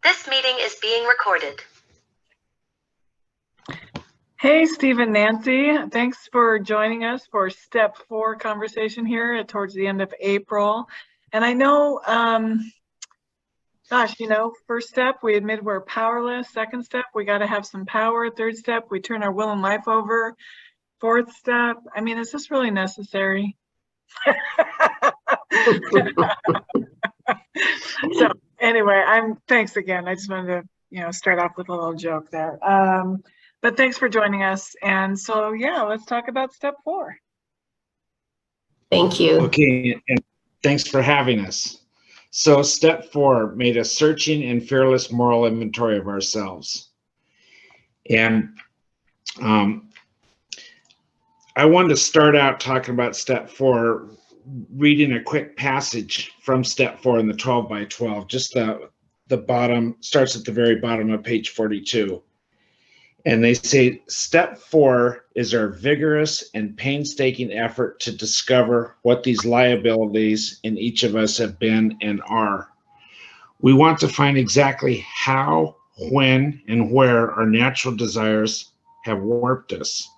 This meeting is being recorded. Hey, Stephan and Nancy, thanks for joining us for step 4 conversation here towards the end of April. And I know, first step, we admit we're powerless. Second step, we got to have some power. Third step, we turn our will and life over. Fourth step, I mean, is this really necessary? So anyway, thanks again. I just wanted to, start off with a little joke there. But thanks for joining us. And so, yeah, let's talk about step 4. Thank you. Okay, and thanks for having us. So step 4 made a searching and fearless moral inventory of ourselves. And I wanted to start out talking about step 4, reading a quick passage from step 4 in the 12 by 12, just the bottom, starts at the very bottom of page 42. And they say, step 4 is our vigorous and painstaking effort to discover what these liabilities in each of us have been and are. We want to find exactly how, when, and where our natural desires have warped us.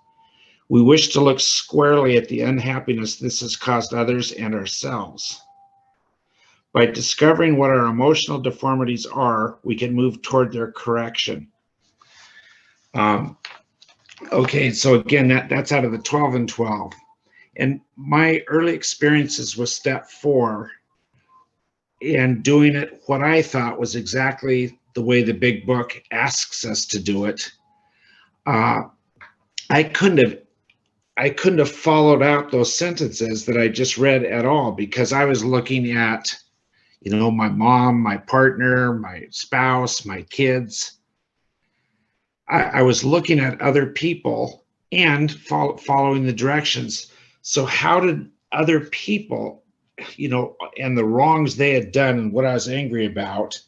We wish to look squarely at the unhappiness this has caused others and ourselves. By discovering what our emotional deformities are, we can move toward their correction. Okay, so again, that's out of the 12 and 12. And my early experiences with step 4 and doing it what I thought was exactly the way the big book asks us to do it, I couldn't have followed out those sentences that I just read at all, because I was looking at, my mom, my partner, my spouse, my kids. I was looking at other people and following the directions. So how did other people, and the wrongs they had done and what I was angry about,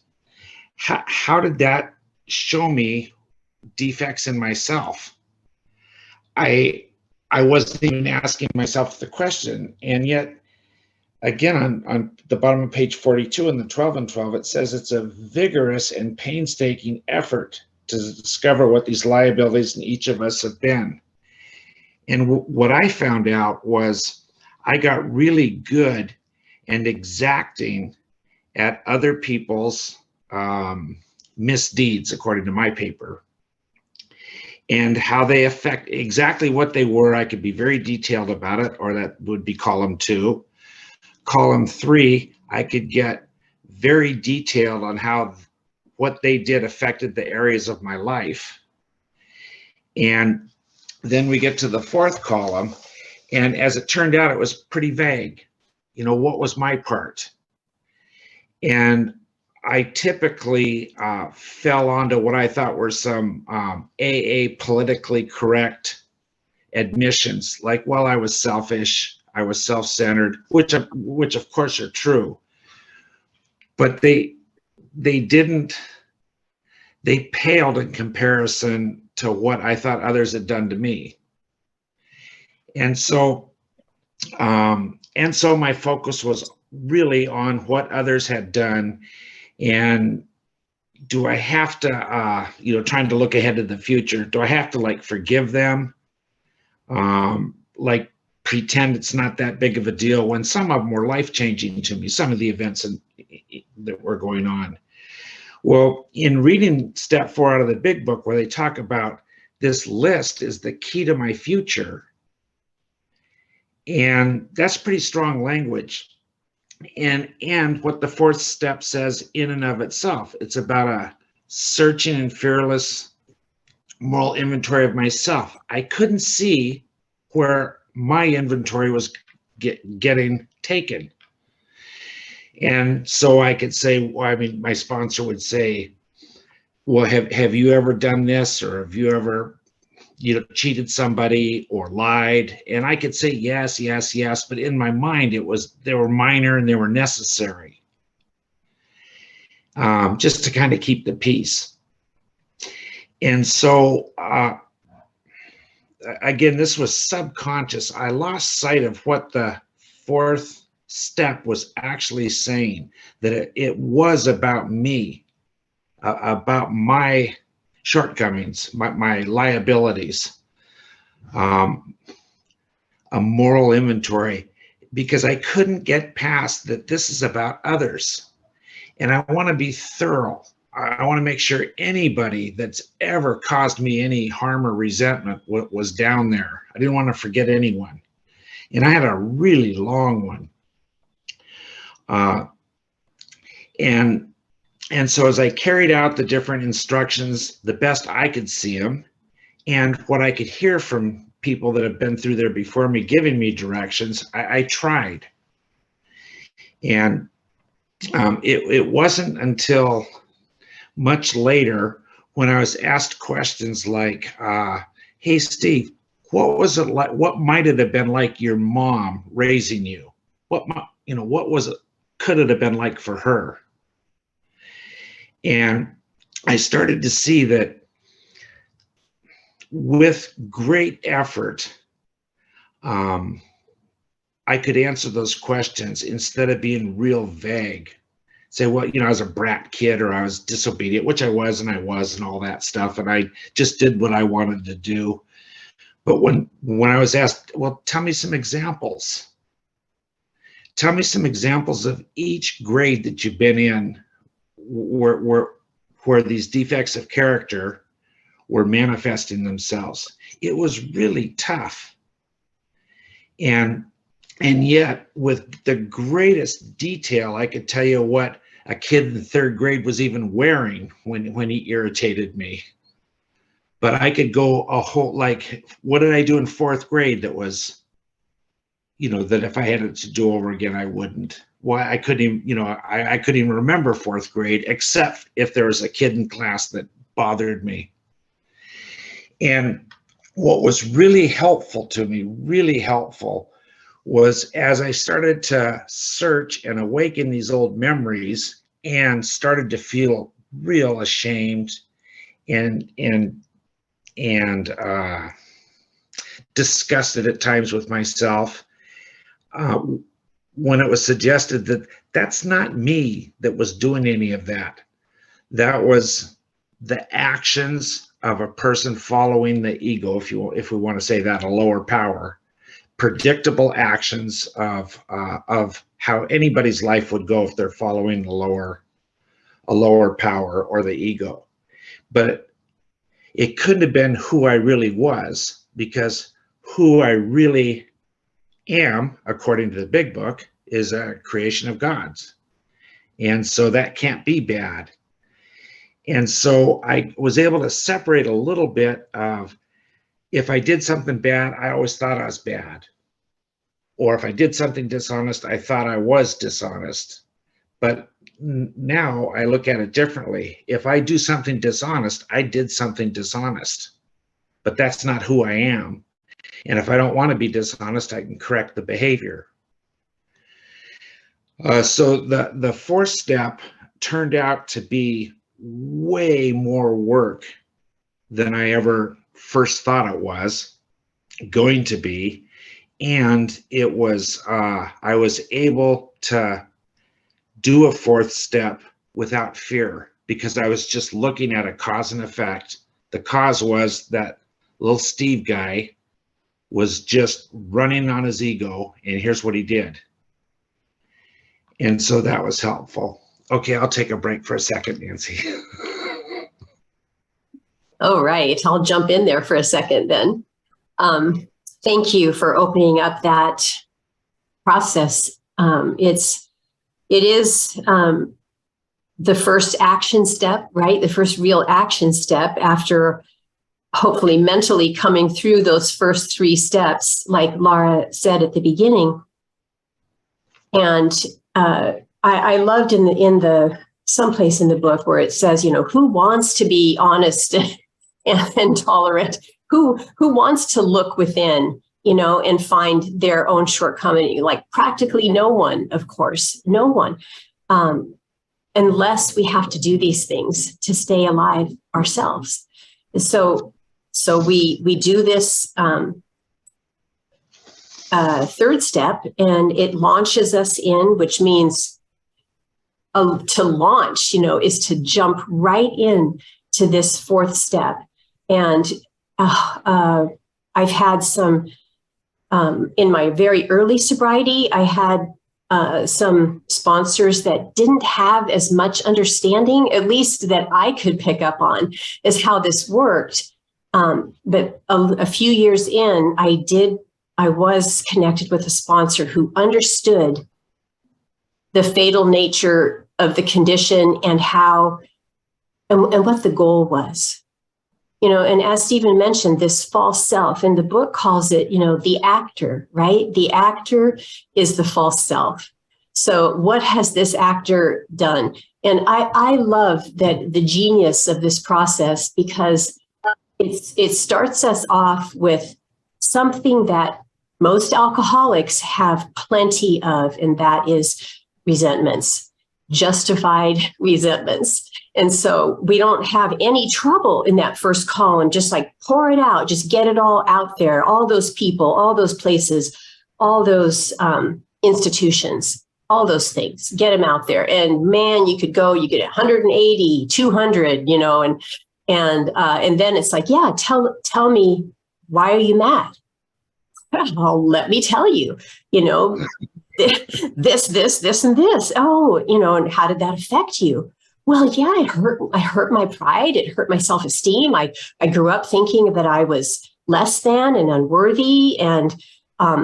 how did that show me defects in myself? I wasn't even asking myself the question. And yet, again, on the bottom of page 42 in the 12 and 12, it says it's a vigorous and painstaking effort to discover what these liabilities in each of us have been. And what I found out was I got really good and exacting at other people's misdeeds, according to my paper, and how they affect exactly what they were. I could be very detailed about it, or that would be column 2. Column 3, I could get very detailed on how what they did affected the areas of my life. And then we get to the 4th column, and as it turned out, it was pretty vague. What was my part? And I typically fell onto what I thought were some AA politically correct admissions, like, well, I was selfish, I was self-centered, which of course are true, but they paled in comparison to what I thought others had done to me. And so my focus was really on what others had done. And do I have to, trying to look ahead to the future, do I have to forgive them? Pretend it's not that big of a deal, when some of them were life-changing to me, some of the events that were going on. Well, in reading step 4 out of the big book, where they talk about this list is the key to my future, and that's pretty strong language. And what the 4th step says in and of itself, it's about a searching and fearless moral inventory of myself. I couldn't see where my inventory was getting taken. And so I could say, my sponsor would say, well, have you ever done this, or have you ever, cheated somebody or lied? And I could say yes, yes, yes, but in my mind, they were minor and they were necessary, just to kind of keep the peace. And so, again, this was subconscious. I lost sight of what the 4th step was actually saying, that it was about me. about my shortcomings, my liabilities, a moral inventory, because I couldn't get past that this is about others. And I want to be thorough. I want to make sure anybody that's ever caused me any harm or resentment was down there. I didn't want to forget anyone. And I had a really long one. And so as I carried out the different instructions, the best I could see them, and what I could hear from people that have been through there before me giving me directions, I tried. And it wasn't until much later when I was asked questions like, hey, Steve, what was it like? What might it have been like your mom raising you? What was it? Could it have been like for her? And I started to see that with great effort, I could answer those questions instead of being real vague. Say, well, I was a brat kid, or I was disobedient, which I was, and all that stuff. And I just did what I wanted to do. But when I was asked, well, tell me some examples. Tell me some examples of each grade that you've been in where these defects of character were manifesting themselves. It was really tough. And yet, with the greatest detail, I could tell you what a kid in third grade was even wearing when he irritated me. But I could go a whole, like, what did I do in fourth grade that was, that if I had it to do over again, I wouldn't. Why I couldn't even, I couldn't even remember fourth grade, except if there was a kid in class that bothered me. And what was really helpful to me, was as I started to search and awaken these old memories and started to feel real ashamed and disgusted at times with myself, when it was suggested that that's not me that was doing any of that. That was the actions of a person following the ego, if we want to say that, a lower power. Predictable actions of how anybody's life would go if they're following a lower power or the ego. But it couldn't have been who I really was, because who I really am, according to the big book, is a creation of God's. And so that can't be bad. And so I was able to separate a little bit of, if I did something bad, I always thought I was bad. Or if I did something dishonest, I thought I was dishonest. But now I look at it differently. If I do something dishonest, I did something dishonest. But that's not who I am. And if I don't want to be dishonest, I can correct the behavior. So the fourth step turned out to be way more work than I ever first thought it was going to be. And it was, I was able to do a fourth step without fear, because I was just looking at a cause and effect. The cause was that little Steve guy was just running on his ego, and here's what he did. And so that was helpful. Okay, I'll take a break for a second, Nancy. All right, I'll jump in there for a second then. Thank you for opening up that process. It is the first action step, right? The first real action step after hopefully mentally coming through those first three steps, like Laura said at the beginning. And I loved in the someplace in the book where it says, who wants to be honest and tolerant? Who wants to look within, and find their own shortcoming? Like practically no one, of course, no one, unless we have to do these things to stay alive ourselves. So we do this third step, and it launches us in, which means to launch, is to jump right in to this fourth step. And I've had some, in my very early sobriety, I had some sponsors that didn't have as much understanding, at least that I could pick up on, as how this worked. But a few years in, I was connected with a sponsor who understood the fatal nature of the condition and and what the goal was. And as Stephen mentioned, this false self, and the book calls it, the actor, right? The actor is the false self. So what has this actor done? And I love that the genius of this process, because it starts us off with something that most alcoholics have plenty of, and that is resentments, justified resentments. And so we don't have any trouble in that first column, just like pour it out, just get it all out there, all those people, all those places, all those institutions, all those things, get them out there. And man, you get 180, 200, and then it's like, yeah, tell me, why are you mad? Well, let me tell you, this, and this. Oh, and how did that affect you? Well, yeah, it hurt my pride. It hurt my self-esteem. I grew up thinking that I was less than and unworthy, and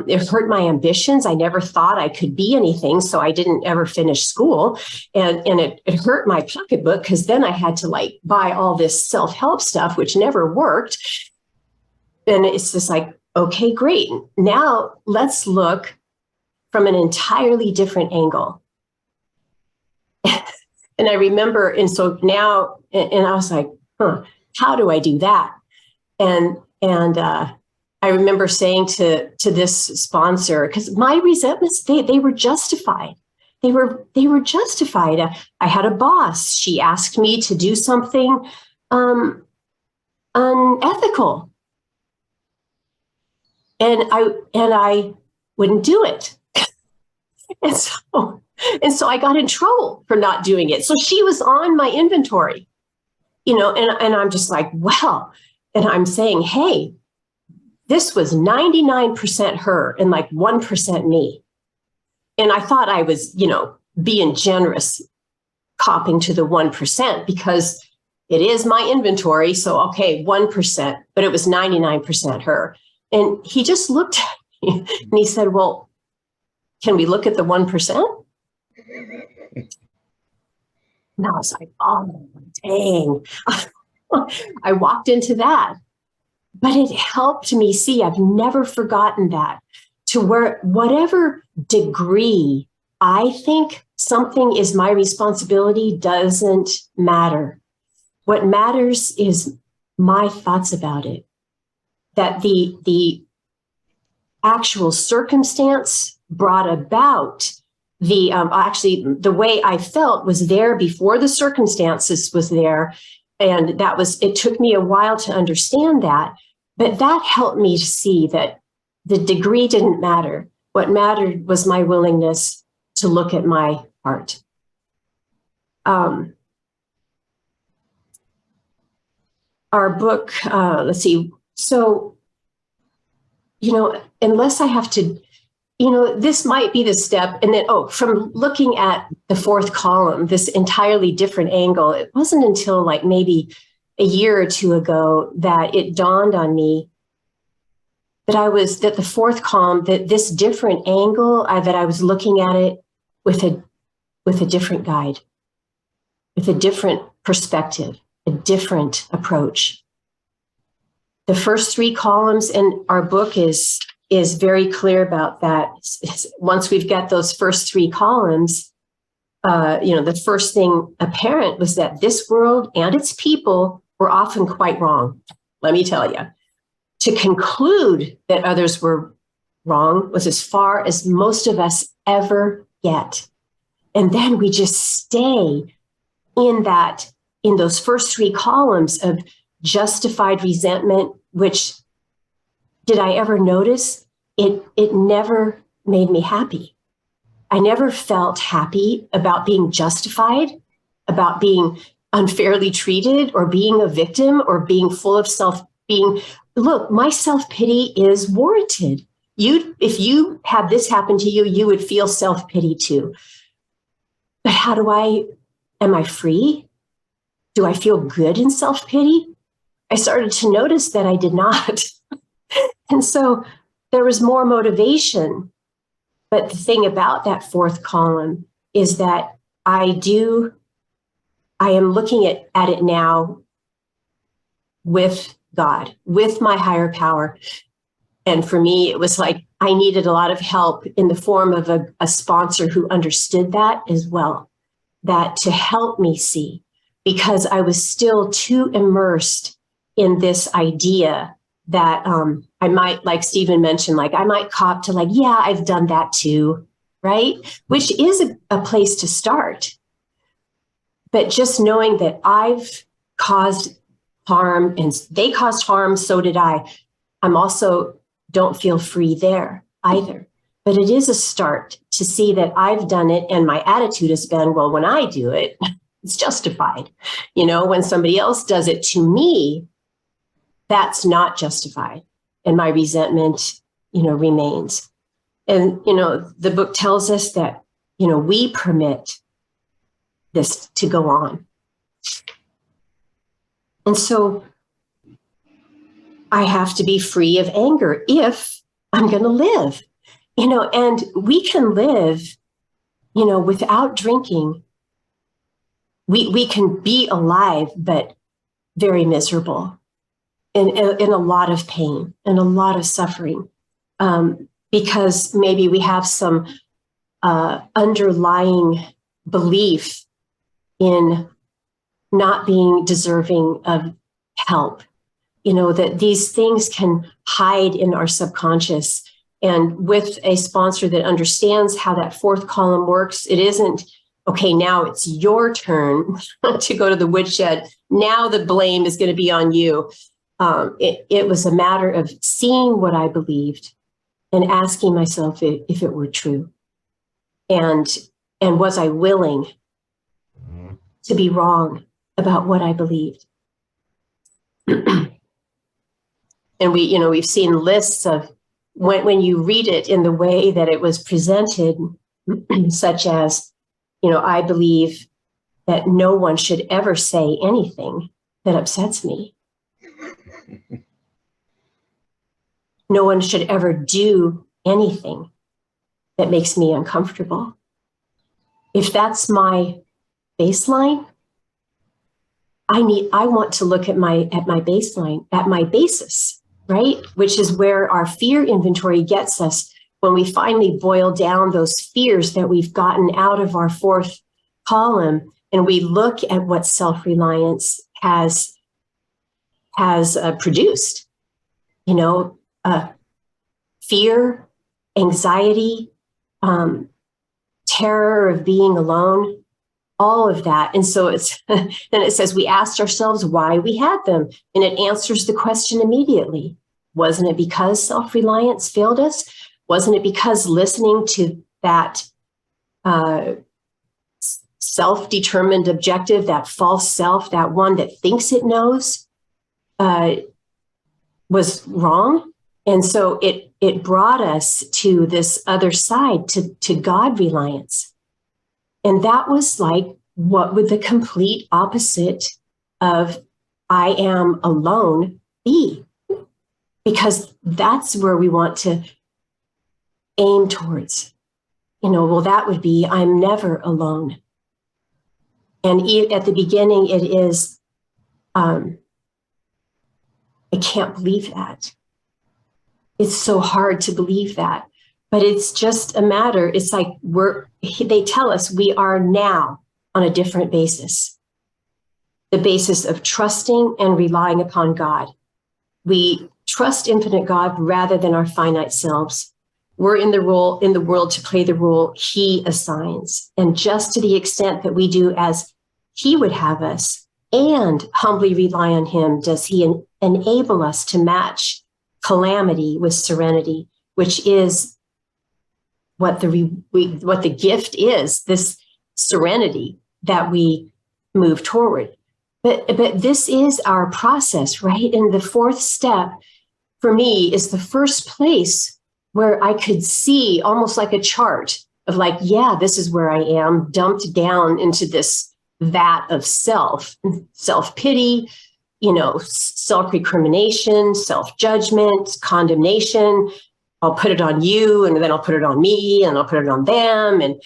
it hurt my ambitions. I never thought I could be anything, so I didn't ever finish school. And it hurt my pocketbook, because then I had to buy all this self-help stuff, which never worked. And it's just like, okay, great. Now let's look from an entirely different angle. And I remember, and so now, and I was like, how do I do that? And I remember saying to this sponsor, because my resentments, they were justified. They were justified. I had a boss. She asked me to do something unethical, and I wouldn't do it. And so I got in trouble for not doing it. So she was on my inventory, and I'm just like, well, and I'm saying, hey, this was 99% her and 1% me. And I thought I was, being generous, copping to the 1%, because it is my inventory. So, okay, 1%, but it was 99% her. And he just looked at me and he said, well, can we look at the 1%? And I was like, oh, dang. I walked into that, but it helped me see, I've never forgotten that, to where whatever degree I think something is my responsibility doesn't matter. What matters is my thoughts about it, that the actual circumstance brought about the way I felt was there before the circumstances was there. And it took me a while to understand that, but that helped me to see that the degree didn't matter. What mattered was my willingness to look at my heart. Our book, let's see. So, unless I have to, this might be the step. And then, from looking at the fourth column, this entirely different angle, it wasn't until maybe a year or two ago that it dawned on me that the fourth column, that this different angle, that I was looking at it with a different guide, with a different perspective, a different approach. The first three columns in our book is very clear about that. Once we've got those first three columns, the first thing apparent was that this world and its people were often quite wrong. Let me tell you, to conclude that others were wrong was as far as most of us ever get. And then we just stay in those first three columns of justified resentment, which, did I ever notice? It never made me happy. I never felt happy about being justified, about being unfairly treated, or being a victim, or being full of look, my self-pity is warranted. If you had this happen to you, you would feel self-pity too. But am I free? Do I feel good in self-pity? I started to notice that I did not. And so there was more motivation. But the thing about that fourth column is that I am looking at it now with God, with my higher power. And for me, it was like I needed a lot of help in the form of a sponsor who understood that as well, that to help me see, because I was still too immersed in this idea that I might, like Stephen mentioned, like I might cop to like, yeah, I've done that too, right? Which is a place to start. But just knowing that I've caused harm and they caused harm, so did I. I'm also don't feel free there either. But it is a start to see that I've done it, and my attitude has been, well, when I do it, it's justified. When somebody else does it to me, that's not justified. And my resentment, remains. And, the book tells us that, we permit this to go on. And so I have to be free of anger if I'm going to live, and we can live, without drinking. We can be alive, but very miserable, in a lot of pain and a lot of suffering, because maybe we have some underlying belief in not being deserving of help, that these things can hide in our subconscious. And with a sponsor that understands how that fourth column works, it isn't, okay, now it's your turn to go to the woodshed. Now the blame is going to be on you. It was a matter of seeing what I believed and asking myself if it were true. And was I willing to be wrong about what I believed? And we've seen lists of when you read it in the way that it was presented, such as, I believe that no one should ever say anything that upsets me. No one should ever do anything that makes me uncomfortable. If that's my baseline, I want to look at my baseline, at my basis, right? Which is where our fear inventory gets us when we finally boil down those fears that we've gotten out of our fourth column, and we look at what self-reliance has produced. Fear, anxiety, terror of being alone, all of that. And so then it says we asked ourselves why we had them, and it answers the question immediately. Wasn't it because self-reliance failed us? Wasn't it because listening to that self-determined objective, that false self, that one that thinks it knows, was wrong? And so it brought us to this other side, to God reliance. And that was like, what would the complete opposite of I am alone be? Because that's where we want to aim towards. Well, that would be I'm never alone. And at the beginning, it is, I can't believe that. It's so hard to believe that. But it's just a matter, it's like they tell us we are now on a different basis. The basis of trusting and relying upon God. We trust infinite God rather than our finite selves. We're in the world to play the role He assigns. And just to the extent that we do as He would have us and humbly rely on Him, does He enable us to match calamity with serenity, which is what what the gift is, this serenity that we move toward. But this is our process, right? And the fourth step for me is the first place where I could see almost like a chart of like, yeah, this is where I am, dumped down into this vat of self-pity, self-recrimination, self-judgment, condemnation. I'll put it on you, and then I'll put it on me, and I'll put it on them.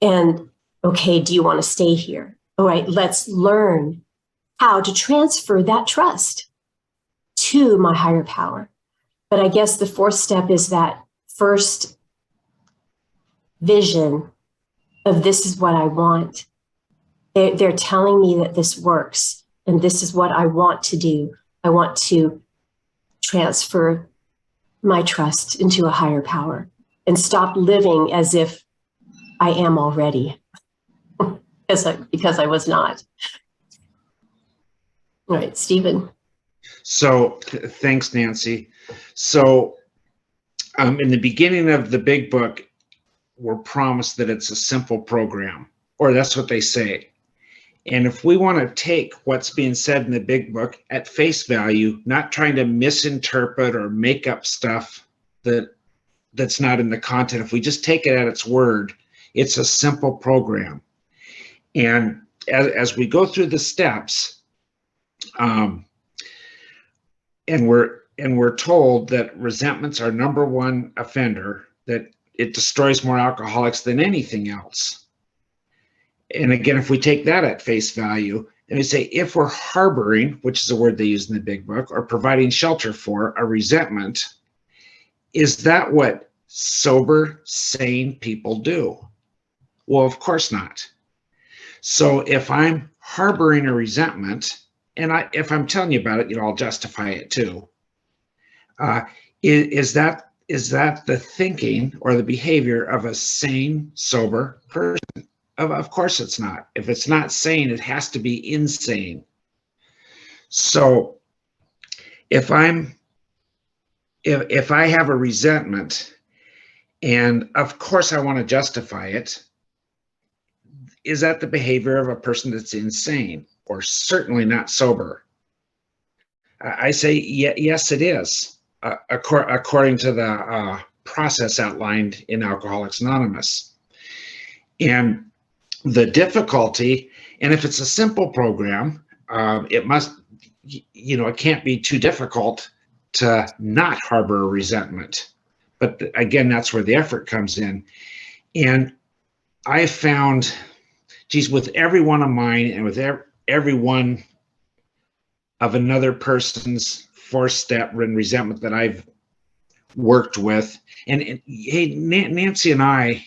And okay, do you want to stay here? All right, let's learn how to transfer that trust to my higher power. But I guess the fourth step is that first vision of this is what I want. They're telling me that this works, and this is what I want to do. I want to transfer my trust into a higher power and stop living as if I am already, because I was not. All right, Stephen. So thanks, Nancy. So in the beginning of the big book, we're promised that it's a simple program, or that's what they say. And if we want to take what's being said in the big book at face value, not trying to misinterpret or make up stuff that's not in the content, if we just take it at its word, it's a simple program. And as we go through the steps, and we're told that resentment's our number one offender, that it destroys more alcoholics than anything else. And again, if we take that at face value, and we say, if we're harboring, which is a word they use in the big book, or providing shelter for a resentment, is that what sober, sane people do? Well, of course not. So if I'm harboring a resentment, and if I'm telling you about it, I'll justify it too. Is that the thinking or the behavior of a sane, sober person? Of course it's not. If it's not sane, it has to be insane. So if I have a resentment, and of course I want to justify it, is that the behavior of a person that's insane or certainly not sober? I say yes, it is, according to the process outlined in Alcoholics Anonymous. And the difficulty, and if it's a simple program, it must, it can't be too difficult to not harbor a resentment. But again, that's where the effort comes in. And I found, with every one of mine and with every one of another person's four-step resentment that I've worked with, and hey, Nancy and I,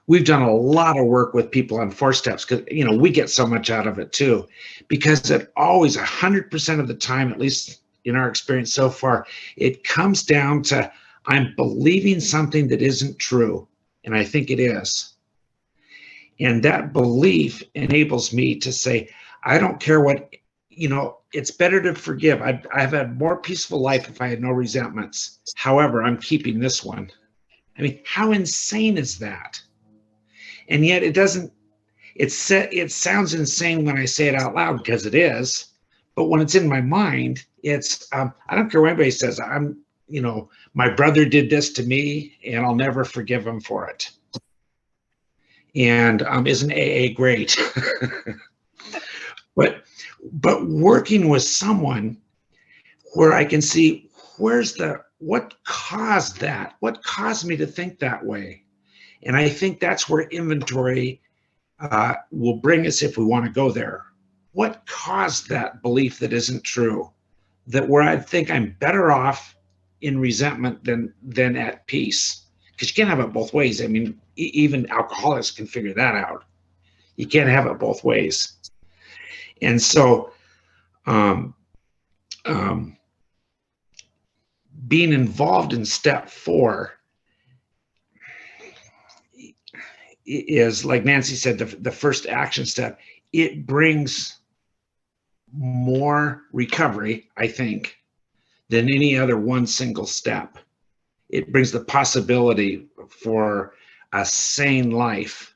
we've done a lot of work with people on four steps because, we get so much out of it too, because it always 100% of the time, at least in our experience so far, it comes down to I'm believing something that isn't true, and I think it is. And that belief enables me to say, I don't care what, it's better to forgive. I've had more peaceful life if I had no resentments. However, I'm keeping this one. I mean, how insane is that? And yet it doesn't, it sounds insane when I say it out loud, because it is. But when it's in my mind, it's, I don't care what anybody says. My brother did this to me and I'll never forgive him for it. And isn't AA great? But working with someone where I can see what caused that? What caused me to think that way? And I think that's where inventory will bring us if we want to go there. What caused that belief that isn't true? That where I think I'm better off in resentment than at peace? Because you can't have it both ways. I mean, even alcoholics can figure that out. You can't have it both ways. And so being involved in step 4 is, like Nancy said, the first action step. It brings more recovery, I think, than any other one single step. it brings the possibility for a sane life.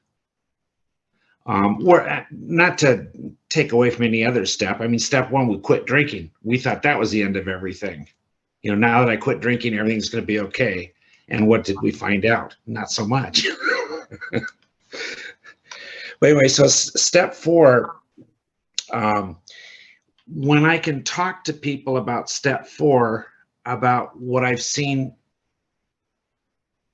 Or not to take away from any other step. I mean, step one, we quit drinking. We thought that was the end of everything. You know, now that I quit drinking, everything's going to be okay. And what did we find out? Not so much. But anyway, so step four, when I can talk to people about step four, about what I've seen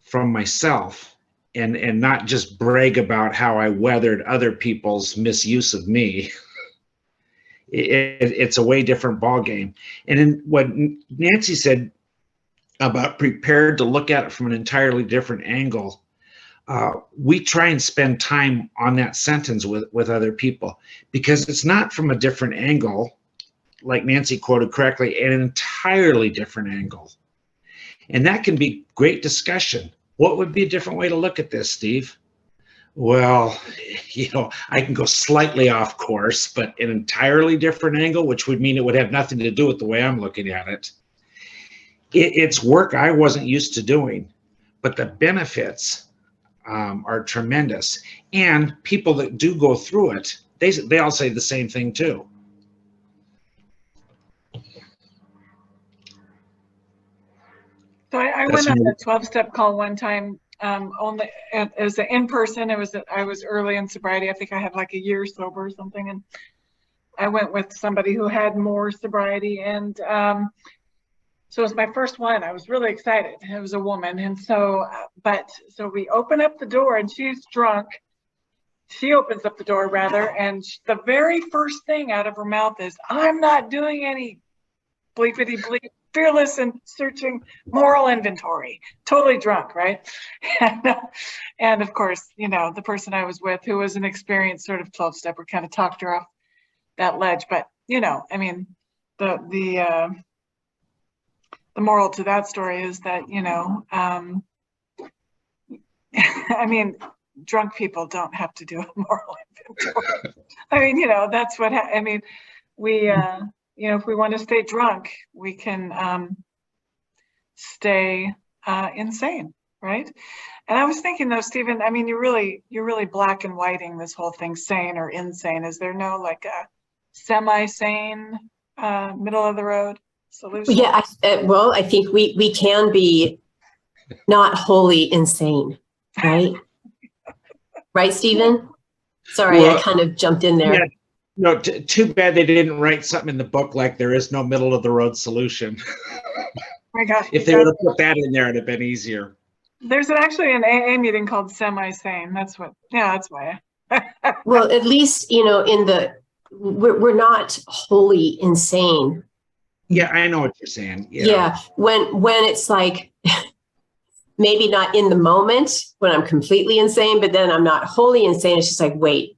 from myself, and not just brag about how I weathered other people's misuse of me, it's a way different ballgame. And in what Nancy said about prepared to look at it from an entirely different angle, we try and spend time on that sentence with other people, because it's not from a different angle, like Nancy quoted correctly, an entirely different angle. And that can be great discussion. What would be a different way to look at this, Steve? Well, you know, I can go slightly off course, but an entirely different angle, which would mean it would have nothing to do with the way I'm looking at it. It's work I wasn't used to doing, but the benefits are tremendous. And people that do go through it, they all say the same thing too. So I went on a 12-step call one time. Only it was in person. I was early in sobriety. I think I had like a year sober or something, and I went with somebody who had more sobriety, and so it was my first one. I was really excited. It was a woman, and so we open up the door, and she's drunk. She opens up the door rather, and the very first thing out of her mouth is, "I'm not doing any bleepity bleep. Fearless and searching moral inventory." Totally drunk, right? And of course, you know, the person I was with, who was an experienced sort of 12-stepper, kind of talked her off that ledge. But you know, I mean, the moral to that story is that, you know, I mean, drunk people don't have to do a moral inventory. I mean, you know, that's what I mean. We. You know, if we want to stay drunk, we can stay insane, right? And I was thinking though, Stephen, I mean, you're really black and whiting this whole thing, sane or insane. Is there no like a semi-sane, middle of the road solution? Yeah, well, I think we can be not wholly insane, right? Right, Stephen? Sorry, Well, I kind of jumped in there. Yeah. No, too bad they didn't write something in the book like there is no middle of the road solution. Oh my gosh. If they would have put that in there, it'd have been easier. There's actually an AA meeting called semi-sane. That's why. Well, at least, you know, we're not wholly insane. Yeah, I know what you're saying. Yeah. When it's like, maybe not in the moment when I'm completely insane, but then I'm not wholly insane. It's just like, wait.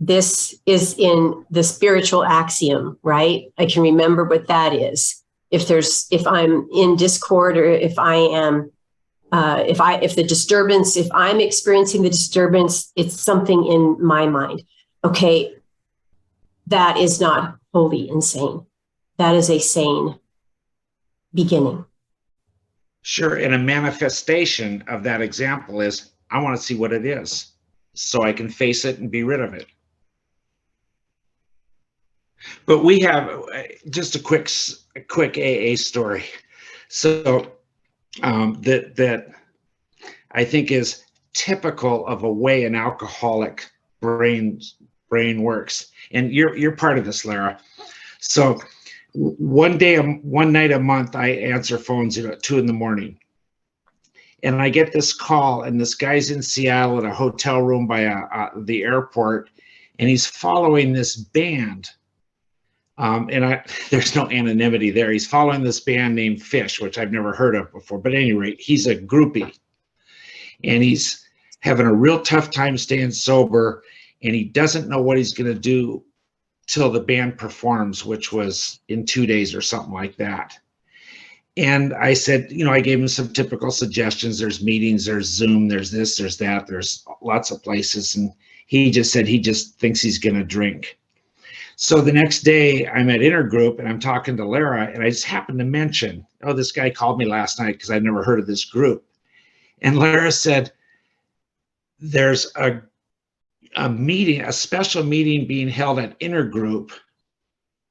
This is in the spiritual axiom, right? I can remember what that is. If I'm in discord, or if I am, if I'm experiencing the disturbance, it's something in my mind. Okay, that is not wholly insane. That is a sane beginning. Sure. And a manifestation of that example is, I want to see what it is so I can face it and be rid of it. But we have just a quick AA story. So that I think is typical of a way an alcoholic brain works. And you're part of this, Lara. So one night a month, I answer phones at 2 a.m. And I get this call, and this guy's in Seattle at a hotel room by the airport, and he's following this band. There's no anonymity there. He's following this band named Fish, which I've never heard of before. But at any rate, he's a groupie, and he's having a real tough time staying sober, and he doesn't know what he's going to do till the band performs, which was in 2 days or something like that. And I said, you know, I gave him some typical suggestions. There's meetings, there's Zoom, there's this, there's that, there's lots of places. And he just said he just thinks he's going to drink. So the next day I'm at intergroup and I'm talking to Lara, and I just happened to mention, oh, this guy called me last night because I'd never heard of this group. And Lara said, there's a meeting, a special meeting being held at intergroup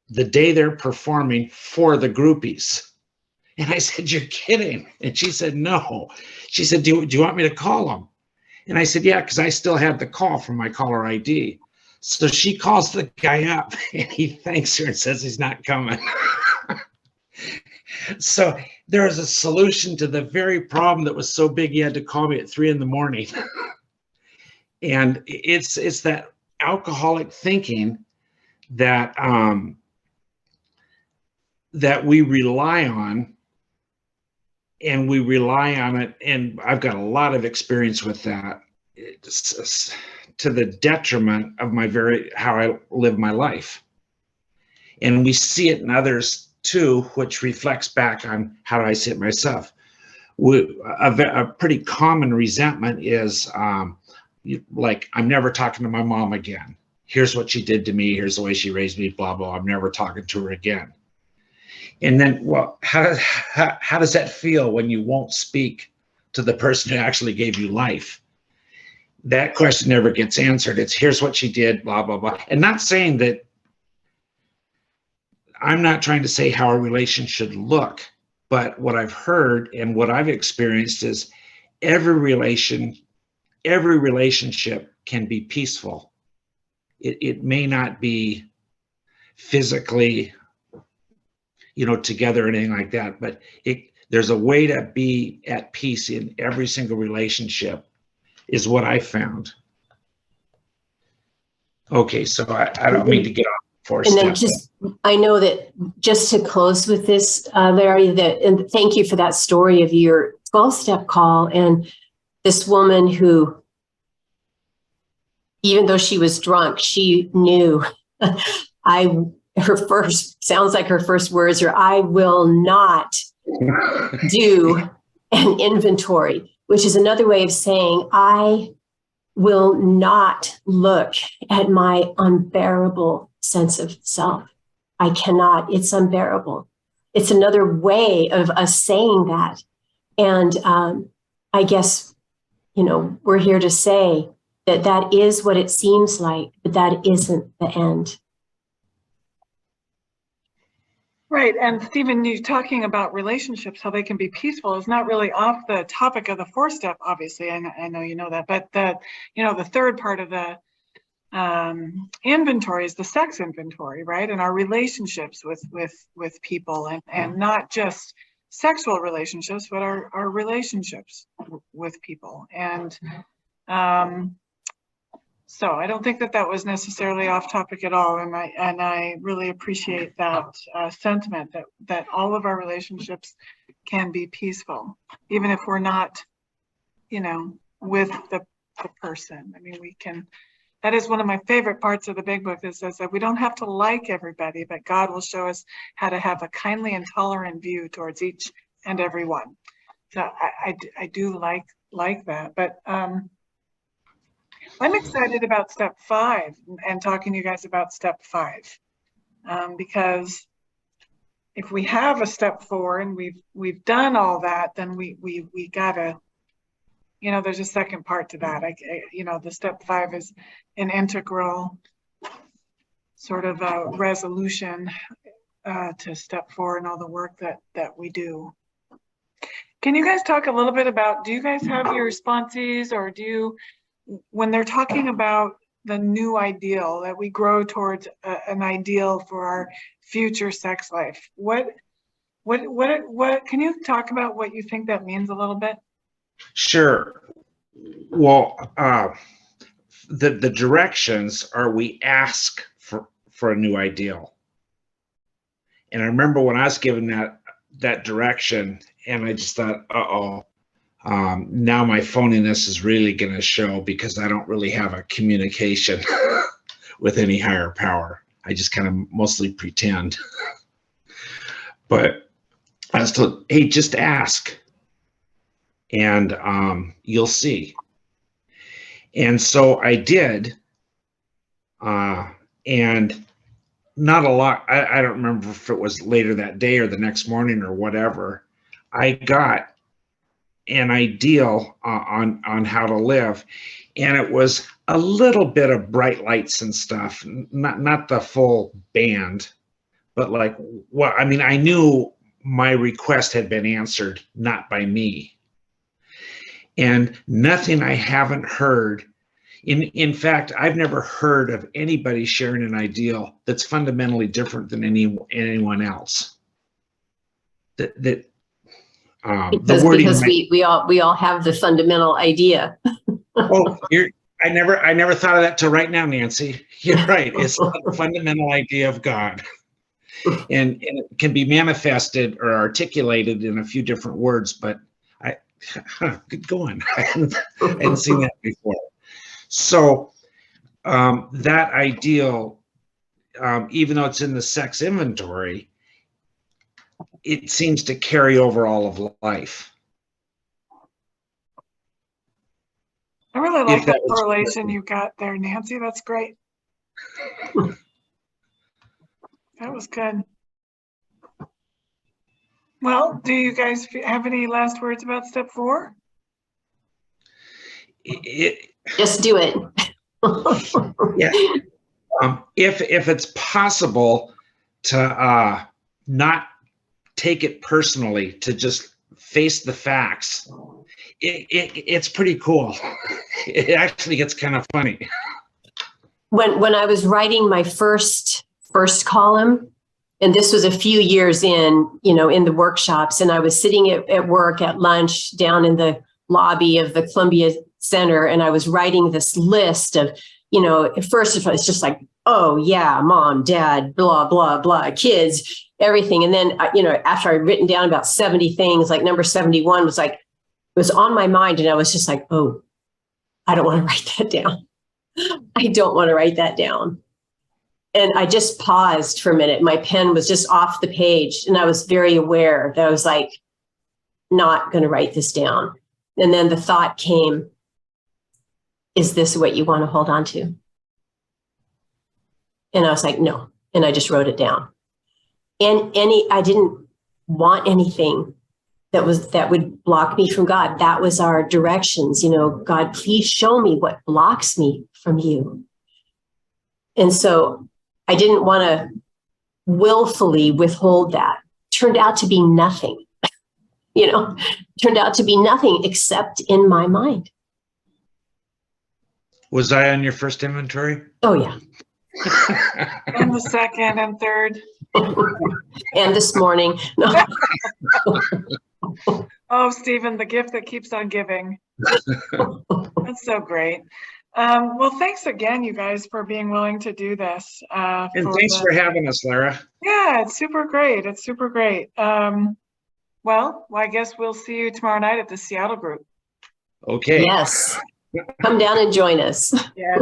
the day they're performing for the groupies. And I said, you're kidding. And she said, no. She said, do you want me to call them? And I said, yeah, because I still had the call from my caller ID. So she calls the guy up and he thanks her and says he's not coming. So there was a solution to the very problem that was so big he had to call me at 3 a.m. And it's that alcoholic thinking that that we rely on, and we rely on it. And I've got a lot of experience with that. It's to the detriment of how I live my life. And we see it in others too, which reflects back on how do I see it myself. A pretty common resentment is like, I'm never talking to my mom again. Here's what she did to me. Here's the way she raised me, blah, blah. I'm never talking to her again. And then, well, how does that feel when you won't speak to the person who actually gave you life? That question never gets answered. It's here's what she did, blah, blah, blah. And not saying that, I'm not trying to say how a relation should look, but what I've heard and what I've experienced is every relationship can be peaceful. It may not be physically, together or anything like that, but there's a way to be at peace in every single relationship, is what I found. Okay, so I don't mean to get off four steps. And then I know that just to close with this, Larry, and thank you for that story of your 12-step call and this woman who, even though she was drunk, she knew sounds like her first words are, I will not do an inventory, which is another way of saying, I will not look at my unbearable sense of self. I cannot, it's unbearable. It's another way of us saying that. And I guess, we're here to say that is what it seems like, but that isn't the end. Right. And Stephen, you talking about relationships, how they can be peaceful, is not really off the topic of the 4-step, obviously. I know you know that, but the third part of the inventory is the sex inventory, right? And our relationships with people, and not just sexual relationships, but our relationships with people. And so I don't think that was necessarily off topic at all, and I really appreciate that sentiment that all of our relationships can be peaceful, even if we're not, with the person. I mean, we can. That is one of my favorite parts of the Big Book, that says that we don't have to like everybody, but God will show us how to have a kindly and tolerant view towards each and every one. So I do like that, but. I'm excited about step 5 and talking to you guys about step 5, because if we have a step 4 and we've done all that, then we gotta, there's a second part to that. The step 5 is an integral sort of a resolution to step 4 and all the work that we do. Can you guys talk a little bit about, do you guys have your sponsees, or when they're talking about the new ideal, that we grow towards an ideal for our future sex life, what can you talk about what you think that means a little bit? Sure. Well, the directions are, we ask for a new ideal. And I remember when I was given that direction, and I just thought, now my phoniness is really going to show, because I don't really have a communication with any higher power. I just kind of mostly pretend. But I was told, hey, just ask, and you'll see. And so I did, and not a lot. I don't remember if it was later that day or the next morning or whatever. I got an ideal on how to live, and it was a little bit of bright lights and stuff, not the full band, but like, well, I mean, I knew my request had been answered, not by me, and nothing I haven't heard. In fact, I've never heard of anybody sharing an ideal that's fundamentally different than anyone else. The wording because we all have the fundamental idea. Oh, I never thought of that till right now, Nancy. You're right. It's the fundamental idea of God, and it can be manifested or articulated in a few different words. But good going. I hadn't seen that before. So that ideal, even though it's in the sex inventory, it seems to carry over all of life. I really like that correlation you got there, Nancy. That's great. That was good. Well, do you guys have any last words about step 4? Just do it. Yeah. If it's possible to not take it personally, to just face the facts, it's pretty cool. It actually gets kind of funny. When I was writing my first column, and this was a few years in the workshops, and I was sitting at work at lunch down in the lobby of the Columbia Center, and I was writing this list of, at first it's just like, oh yeah, mom, dad, blah, blah, blah, kids, everything. And then, after I'd written down about 70 things, like number 71 was like, it was on my mind, and I was just like, oh, I don't want to write that down. I don't want to write that down. And I just paused for a minute. My pen was just off the page, and I was very aware that I was like, not going to write this down. And then the thought came, is this what you want to hold on to? And I was like, no. And I just wrote it down. And I didn't want anything that would block me from God. That was our directions. God, please show me what blocks me from you. And so I didn't want to willfully withhold that. Turned out to be nothing, turned out to be nothing except in my mind. Was I on your first inventory? Oh, yeah. And the second and third. And this morning. No. Oh, Stephen, the gift that keeps on giving. That's so great. Well, thanks again, you guys, for being willing to do this. And thanks for having us, Lara. Yeah, it's super great. It's super great. Well, I guess we'll see you tomorrow night at the Seattle group. Okay. Yes. Come down and join us. Yes.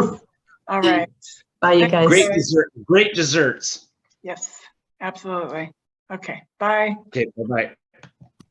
All right. Bye, you guys. Great desserts. Yes, absolutely. Okay. Bye. Okay. Bye-bye.